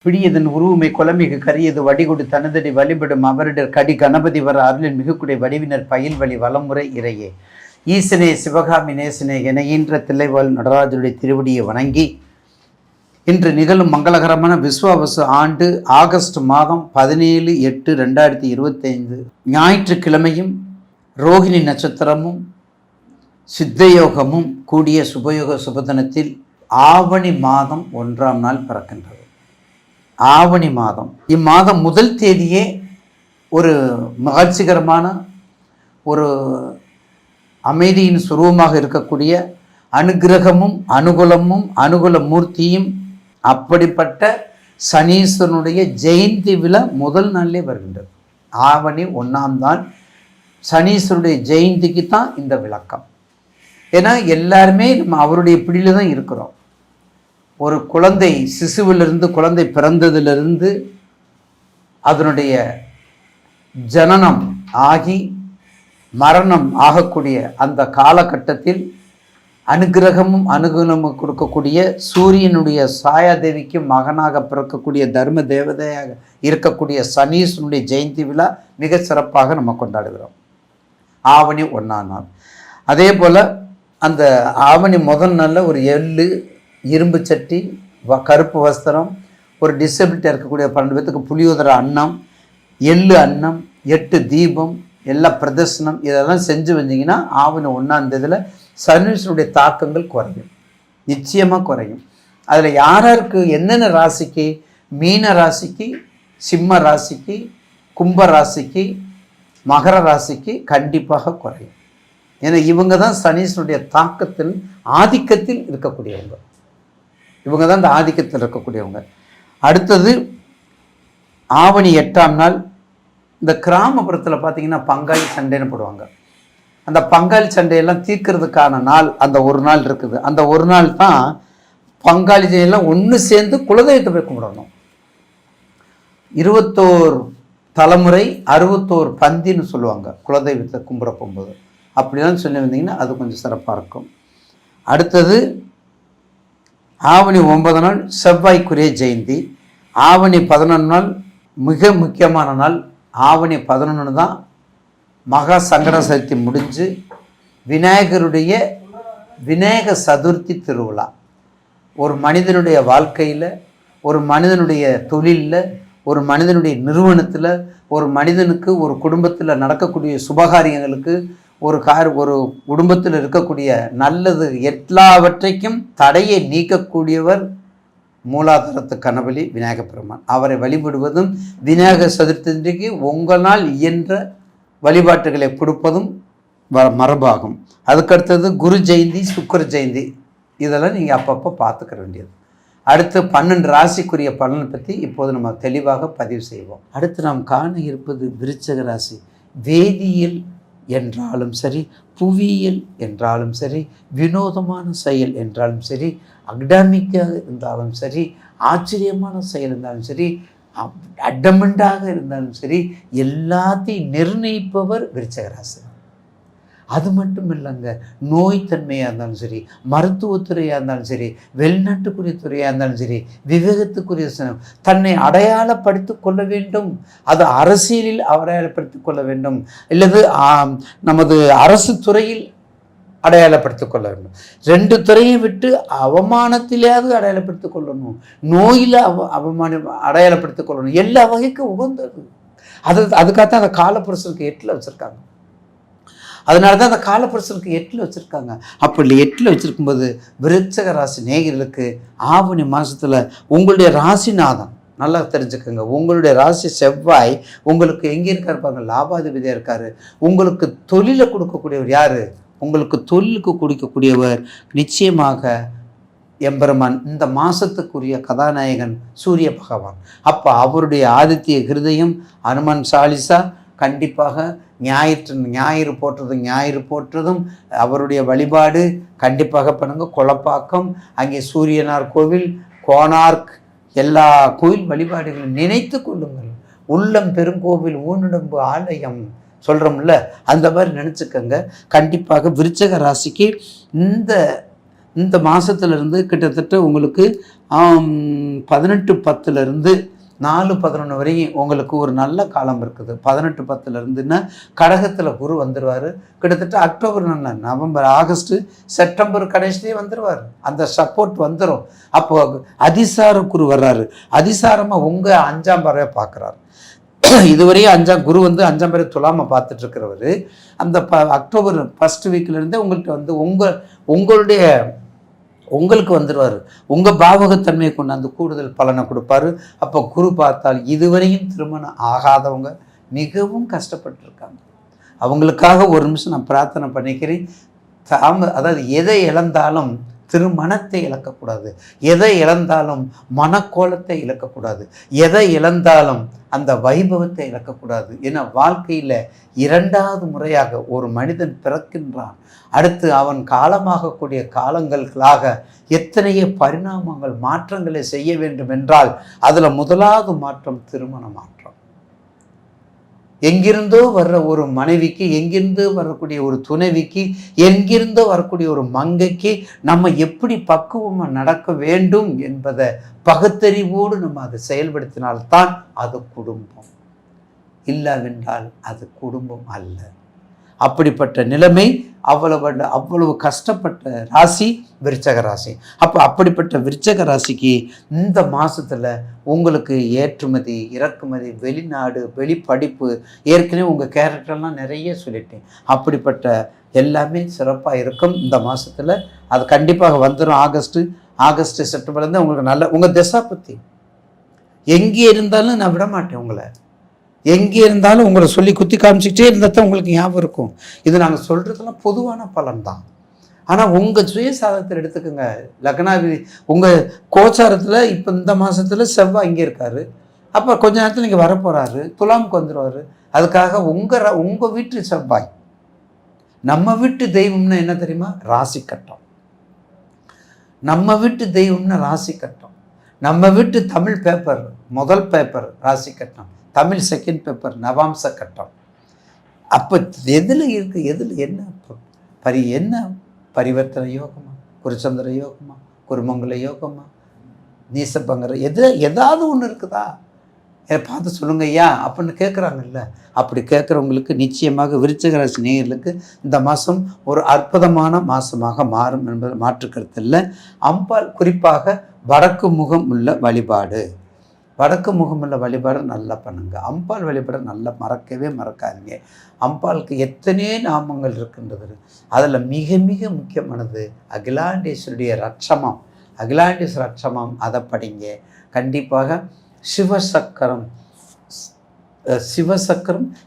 பிடியதன் உருவுமை குலமிகு கரியது வடிகொடு தனதடி வழிபடும் அவரிடர் கடி கணபதி வர அருளின் மிகுக்குடை வடிவினர் பயில் வழி வளமுறை இறையே ஈசனே சிவகாமி நேசனே என ஈன்ற தில்லைவாழ் நடராஜருடைய திருவடியை வணங்கி இன்று நிகழும் மங்களகரமான விஸ்வாவசு ஆண்டு ஆகஸ்ட் மாதம் 17/8/2025 ஞாயிற்றுக்கிழமையும் ரோகிணி நட்சத்திரமும் சித்தயோகமும் கூடிய சுபயோக சுபதினத்தில் ஆவணி மாதம் 1ஆம் நாள் பிறக்கின்றது. ஆவணி மாதம், இம்மாதம் முதல் தேதியே ஒரு மகிழ்ச்சிகரமான ஒரு அமைதியின் சுரூபமாக இருக்கக்கூடிய அனுகிரகமும் அனுகூலமும் அனுகூல மூர்த்தியும் அப்படிப்பட்ட சனீஸ்வரனுடைய ஜெயந்தி விழா முதல் நாளிலே வருகின்றது. ஆவணி 1ஆம் நாள் சனீஸ்வரனுடைய ஜெயந்திக்கு தான் இந்த விளக்கம். ஏன்னா எல்லாருமே நம்ம அவருடைய பிடியில் தான் இருக்கிறோம். ஒரு குழந்தை சிசுவிலிருந்து குழந்தை பிறந்ததிலிருந்து அதனுடைய ஜனனம் ஆகி மரணம் ஆகக்கூடிய அந்த காலகட்டத்தில் அனுகிரகமும் அனுகூலமும் கொடுக்கக்கூடிய சூரியனுடைய சாயாதேவிக்கு மகனாக பிறக்கக்கூடிய தர்ம தேவதையாக இருக்கக்கூடிய சனீஸ்வரனுடைய ஜெயந்தி விழா மிக சிறப்பாக நம்ம கொண்டாடுகிறோம். ஆவணி 1ஆம் நாள். அதே போல் அந்த ஆவணி முதல் நாளில் ஒரு எள்ளு, இரும்பு சட்டி, கருப்பு வஸ்திரம், ஒரு டிசபிலிட்டி இருக்கக்கூடிய 12 பேத்துக்கு புளியோதரை அன்னம், எள்ளு அன்னம், 8 தீபம், எல்லா பிரதர்சனம் இதெல்லாம் செஞ்சு வந்தீங்கன்னா ஆவணி 1ஆம் தேதியில் சனீஸ்வரனுடைய தாக்கங்கள் குறையும், நிச்சயமாக குறையும். அதில் யாராருக்கு என்னென்ன ராசிக்கு, மீன ராசிக்கு, சிம்ம ராசிக்கு, கும்ப ராசிக்கு, மகர ராசிக்கு கண்டிப்பாக குறையும். ஏன்னா இவங்க தான் சனீஸ்வரனுடைய தாக்கத்தில் ஆதிக்கத்தில் இருக்கக்கூடியவங்க. இவங்க தான் இந்த ஆதிக்கத்தில் இருக்கக்கூடியவங்க. அடுத்தது ஆவணி 8ஆம் நாள் இந்த கிராமப்புறத்தில் பார்த்தீங்கன்னா பங்காளி சண்டைன்னு போடுவாங்க. அந்த பங்காளி சண்டையெல்லாம் தீர்க்கிறதுக்கான நாள் அந்த ஒரு நாள் இருக்குது. அந்த ஒரு நாள் தான் பங்காளி எல்லாம் ஒன்று சேர்ந்து குலதெய்வத்தை போய் கும்பிடணும். 21 தலைமுறை 61 பந்தின்னு சொல்லுவாங்க குலதெய்வத்தை கும்பிட போகும்போது. அப்படிலாம் சொல்லி வந்தீங்கன்னா அது கொஞ்சம் சிறப்பாக இருக்கும். அடுத்தது ஆவணி 9 நாள் செவ்வாய்க்குரிய ஜெயந்தி. ஆவணி 11 நாள் மிக முக்கியமான நாள். ஆவணி 11 தான் மகா சங்கட சதுர்த்தி முடிஞ்சு விநாயகருடைய விநாயக சதுர்த்தி திருவிழா. ஒரு மனிதனுடைய வாழ்க்கையில், ஒரு மனிதனுடைய தொழிலில், ஒரு மனிதனுடைய நிறுவனத்தில், ஒரு மனிதனுக்கு ஒரு குடும்பத்தில் நடக்கக்கூடிய சுபகாரியங்களுக்கு, ஒரு குடும்பத்தில் இருக்கக்கூடிய நல்லது எல்லாவற்றைக்கும் தடையை நீக்கக்கூடியவர் மூலாதாரத்து கணபதி விநாயக பெருமான். அவரை வழிபடுவதும் விநாயகர் சதுர்த்திக்கு உங்களால் இயன்ற வழிபாட்டுகளை கொடுப்பதும் மரபாகும். அதுக்கடுத்தது குரு ஜெயந்தி, சுக்கர ஜெயந்தி, இதெல்லாம் நீங்கள் அப்பப்போ பார்த்துக்க வேண்டியது. அடுத்து 12 ராசிக்குரிய பலனை பற்றி இப்போது நம்ம தெளிவாக பதிவு செய்வோம். அடுத்து நாம் காண இருப்பது விருச்சிக ராசி. வேதியியல் என்றாலும் சரி, புவியியல் என்றாலும் சரி, வினோதமான செயல் என்றாலும் சரி, அகடாமிக்காக இருந்தாலும் சரி, ஆச்சரியமான செயல் இருந்தாலும் சரி, அடமெண்டாக இருந்தாலும் சரி, எல்லாத்தையும் நிர்ணயிப்பவர் விருச்சிக ராசி. அது மட்டும் இல்லைங்க, நோய் தன்மையாக இருந்தாலும் சரி, மருத்துவத்துறையாக இருந்தாலும் சரி, வெளிநாட்டுக்குரிய துறையாக இருந்தாலும் சரி, விவேகத்துக்குரிய தன்னை அடையாளப்படுத்தி கொள்ள வேண்டும். அது அரசியலில் அடையாளப்படுத்திக் கொள்ள வேண்டும், இல்லது நமது அரசு துறையில் அடையாளப்படுத்திக் கொள்ள வேண்டும். 2 துறையை விட்டு அவமானத்திலேயாவது அடையாளப்படுத்திக் கொள்ளணும், நோயில் அடையாளப்படுத்திக் கொள்ளணும். எல்லா வகைக்கும் உகந்தது. அதுக்காகத்தான் அந்த காலப்புருஷனுக்கு 8ல் வச்சுருக்காங்க. அதனால தான் அந்த காலப்புருஷனுக்கு 8ல் வச்சுருக்காங்க. அப்படி 8ல் வச்சுருக்கும்போது விருச்சிக ராசி நேயர்களுக்கு ஆவணி மாதத்தில் உங்களுடைய ராசிநாதன் நல்லா தெரிஞ்சுக்கோங்க. உங்களுடைய ராசி செவ்வாய் உங்களுக்கு எங்கே இருக்கார் பாருங்க, லாபாதிபதியாக இருக்கார். உங்களுக்கு தொழிலை கொடுக்கக்கூடியவர் யார்? உங்களுக்கு தொழிலுக்கு கொடுக்கக்கூடியவர் நிச்சயமாக எம்பெருமான். இந்த மாதத்துக்குரிய கதாநாயகன் சூரிய பகவான். அப்போ அவருடைய ஆதித்ய ஹிருதயம், அனுமன் சாலிசா கண்டிப்பாக ஞாயிறு போற்றதும் அவருடைய வழிபாடு கண்டிப்பாக பண்ணுங்க. குளப்பாக்கம், அங்கே சூரியனார் கோவில், கோனார்க், எல்லா கோவில் வழிபாடுகளும் நினைத்து கொள்ளுங்கள். உள்ளம் பெருங்கோவில் ஊனிடம்பு ஆலயம் சொல்கிறோம்ல, அந்த மாதிரி நினச்சிக்கோங்க. கண்டிப்பாக விருச்சிக ராசிக்கு இந்த மாதத்துலேருந்து கிட்டத்தட்ட உங்களுக்கு 18/10 4/11 வரையும் உங்களுக்கு ஒரு நல்ல காலம் இருக்குது. 18/10 கடகத்தில் குரு வந்துடுவார். கிட்டத்தட்ட அக்டோபர், நவம்பர், ஆகஸ்ட், செப்டம்பர் கடைசிலேயே வந்துடுவார். அந்த சப்போர்ட் வந்துடும். அப்போ அதிசார குரு வர்றாரு. அதிசாரமாக உங்கள் 5ஆம் பார்வையை பார்க்குறாரு. இதுவரையும் 5ஆம் குரு 5ஆம் பார்வை துலாமை பார்த்துட்டு இருக்கிறவர் அந்த அக்டோபர் ஃபர்ஸ்ட் வீக்லேருந்தே உங்கள்கிட்ட உங்களுடைய உங்களுக்கு வந்துடுவார். உங்கள் பாவகத்தன்மையை கொண்டாந்து கூடுதல் பலனை கொடுப்பாரு. அப்போ குரு பார்த்தால் இதுவரையும் திருமணம் ஆகாதவங்க மிகவும் கஷ்டப்பட்டுருக்காங்க. அவங்களுக்காக ஒரு நிமிஷம் நான் பிரார்த்தனை பண்ணிக்கிறேன். அதாவது எதை இழந்தாலும் திருமணத்தை இழக்கக்கூடாது, எதை இழந்தாலும் மனக்கோலத்தை இழக்கக்கூடாது, எதை இழந்தாலும் அந்த வைபவத்தை இழக்கக்கூடாது. ஏன்னா வாழ்க்கையில் 2வது முறையாக ஒரு மனிதன் பிறக்கின்றான். அடுத்து அவன் காலமாகக்கூடிய காலங்களாக எத்தனையோ பரிணாமங்கள் மாற்றங்களை செய்ய வேண்டும் என்றால் அதில் முதலாவது மாற்றம் திருமண மாற்றம். எங்கிருந்தோ வர்ற ஒரு மனைவிக்கு, எங்கிருந்தோ வரக்கூடிய ஒரு துணைவிக்கு, எங்கிருந்தோ வரக்கூடிய ஒரு மங்கைக்கு நம்ம எப்படி பக்குவமாக நடக்க வேண்டும் என்பதை பகுத்தறிவோடு நம்ம அதை செயல்படுத்தினால்தான் அது குடும்பம். இல்லாவென்றால் அது குடும்பம் அல்ல. அப்படிப்பட்ட நிலைமை அவ்வளவு கஷ்டப்பட்ட ராசி விருச்சக ராசி. அப்போ அப்படிப்பட்ட விருச்சக ராசிக்கு இந்த மாதத்தில் உங்களுக்கு ஏற்றுமதி, இறக்குமதி, வெளிநாடு, வெளிப்படிப்பு, ஏற்கனவே உங்கள் கேரக்டர்லாம் நிறைய சொல்லிட்டேன். அப்படிப்பட்ட எல்லாமே சிறப்பாக இருக்கும் இந்த மாதத்தில். அது கண்டிப்பாக வந்துடும். ஆகஸ்ட் செப்டம்பர்லேருந்து உங்களுக்கு நல்ல உங்கள் திசா பற்றி எங்கே இருந்தாலும் நான் விட மாட்டேன். உங்களை எங்கே இருந்தாலும் உங்களை சொல்லி குத்தி காமிச்சிக்கிட்டே இருந்தால் தான் உங்களுக்கு ஞாபகம் இருக்கும். இது நாங்கள் சொல்கிறதுலாம் பொதுவான பலன் தான். ஆனால் உங்கள் சுயசாதத்தில் எடுத்துக்கோங்க. லக்னாதிபதி உங்கள் கோச்சாரத்தில் இப்போ இந்த மாதத்தில் செவ்வாய் இங்கே இருக்கார். அப்போ கொஞ்ச நேரத்தில் இங்கே வரப்போகிறாரு, துலாமுக்கு வந்துடுவார். அதுக்காக உங்கள் வீட்டு செவ்வாய். நம்ம வீட்டு தெய்வம்னா என்ன தெரியுமா? ராசி கட்டம். நம்ம வீட்டு தெய்வம்னா ராசி கட்டம். நம்ம வீட்டு தமிழ் பேப்பர் முதல் பேப்பர் ராசி கட்டம், தமிழ் செகண்ட் பேப்பர் நவாம்ச கட்டம். அப்போ எதில் இருக்குது, எதில் என்ன பரிவர்த்தனை யோகமா, குருச்சந்திர யோகமா, குருமங்கல யோகமா, நீசபங்கர ஏதாவது ஒன்று இருக்குதா பார்த்து சொல்லுங்க ஐயா அப்படின்னு கேட்குறாங்கல்ல. அப்படி கேட்குறவங்களுக்கு நிச்சயமாக விருச்சிக ராசி நேயர்களுக்கு இந்த மாதம் ஒரு அற்புதமான மாதமாக மாறும் என்பது மாற்றுக்கருத்து இல்லை. அம்பாள் குறிப்பாக வடக்கு முகம் உள்ள வழிபாடு, வடக்கு முகமுள்ள வழிபாடு நல்லா பண்ணுங்க. அம்பாள் வழிபாடு நல்லா மறக்கவே மறக்காதீங்க. அம்பாளுக்கு எத்தனையோ நாமங்கள் இருக்கின்றது. அதில் மிக மிக முக்கியமானது அகிலாண்டேஸ்வருடைய ரட்சமம். அகிலாண்டேஸ்வர ரட்சமம் அதை படிங்க. கண்டிப்பாக சிவசக்கரம்,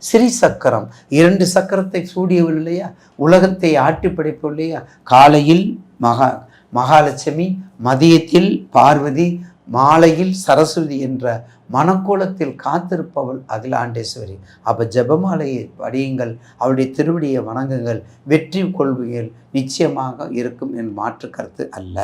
ஸ்ரீ சக்கரம், 2 சக்கரத்தை சூடியவள் இல்லையா, உலகத்தை ஆட்டி படைப்பவள் இல்லையா. காலையில் மகாலட்சுமி, மதியத்தில் பார்வதி, மாலையில் சரஸ்வதி என்ற மனக்கோலத்தில் காத்திருப்பவள் அகிலாண்டேஸ்வரி. அப்போ ஜெபமாலையை படியுங்கள், அவருடைய திருவடியை வணங்குங்கள், வெற்றி கொள்வீர்கள். நிச்சயமாக இருக்கும் என் மாற்று கருத்து அல்ல.